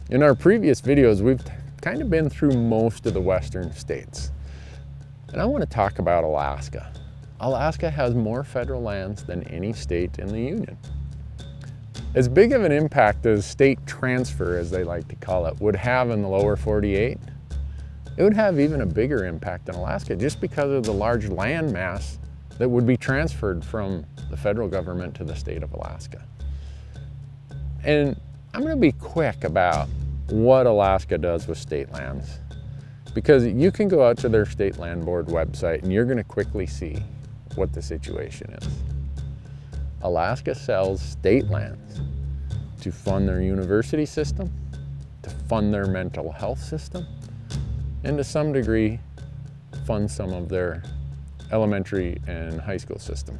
In our previous videos, we've kind of been through most of the western states. And I want to talk about Alaska. Alaska has more federal lands than any state in the Union. As big of an impact as state transfer, as they like to call it, would have in the lower 48, it would have even a bigger impact in Alaska just because of the large land mass that would be transferred from the federal government to the state of Alaska. And I'm going to be quick about what Alaska does with state lands, because you can go out to their state land board website and you're going to quickly see what the situation is. Alaska sells state lands to fund their university system, to fund their mental health system, and to some degree fund some of their elementary and high school system.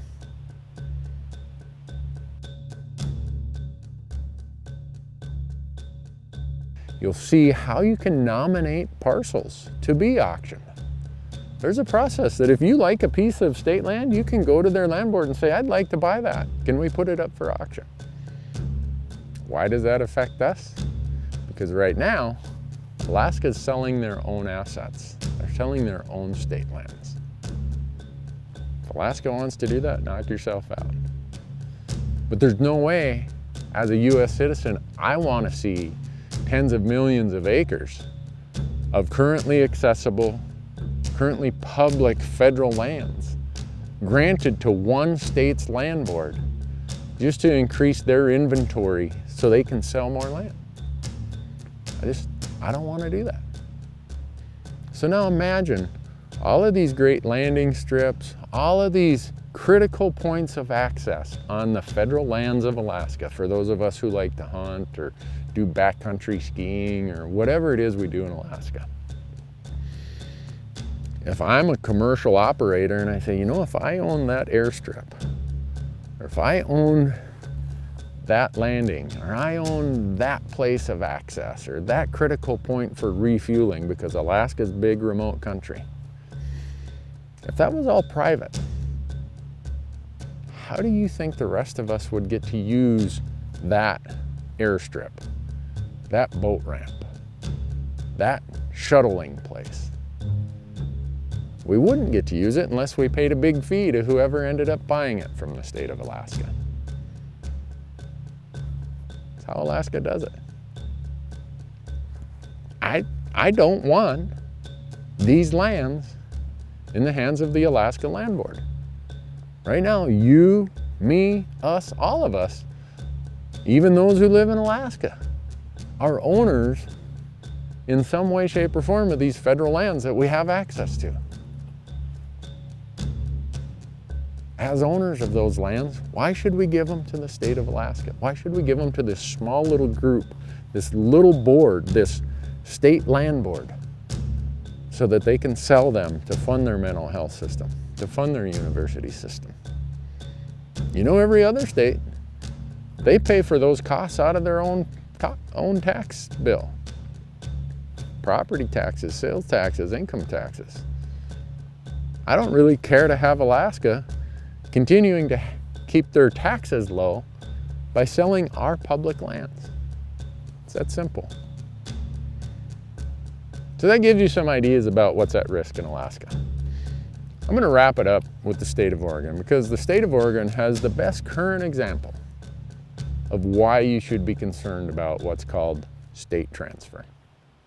You'll see how you can nominate parcels to be auctioned. There's a process that if you like a piece of state land, you can go to their land board and say, I'd like to buy that. Can we put it up for auction? Why does that affect us? Because right now, Alaska's selling their own assets. They're selling their own state lands. If Alaska wants to do that, knock yourself out. But there's no way, as a US citizen, I want to see tens of millions of acres of currently accessible, currently public federal lands granted to one state's land board just to increase their inventory so they can sell more land. I don't want to do that. So now imagine all of these great landing strips, all of these critical points of access on the federal lands of Alaska for those of us who like to hunt or do backcountry skiing or whatever it is we do in Alaska. If I'm a commercial operator and I say, you know, if I own that airstrip, or if I own that landing, or I own that place of access, or that critical point for refueling, because Alaska's big remote country, if that was all private, how do you think the rest of us would get to use that airstrip, that boat ramp, that shuttling place? We wouldn't get to use it unless we paid a big fee to whoever ended up buying it from the state of Alaska. That's how Alaska does it. I don't want these lands in the hands of the Alaska Land Board. Right now, you, me, us, all of us, even those who live in Alaska, are owners in some way, shape, or form of these federal lands that we have access to. As owners of those lands, why should we give them to the state of Alaska? Why should we give them to this small little group, this little board, this state land board, so that they can sell them to fund their mental health system, to fund their university system? You know, every other state, they pay for those costs out of their own tax bill. Property taxes, sales taxes, income taxes. I don't really care to have Alaska continuing to keep their taxes low by selling our public lands. It's that simple. So that gives you some ideas about what's at risk in Alaska. I'm going to wrap it up with the state of Oregon, because the state of Oregon has the best current example of why you should be concerned about what's called state transfer.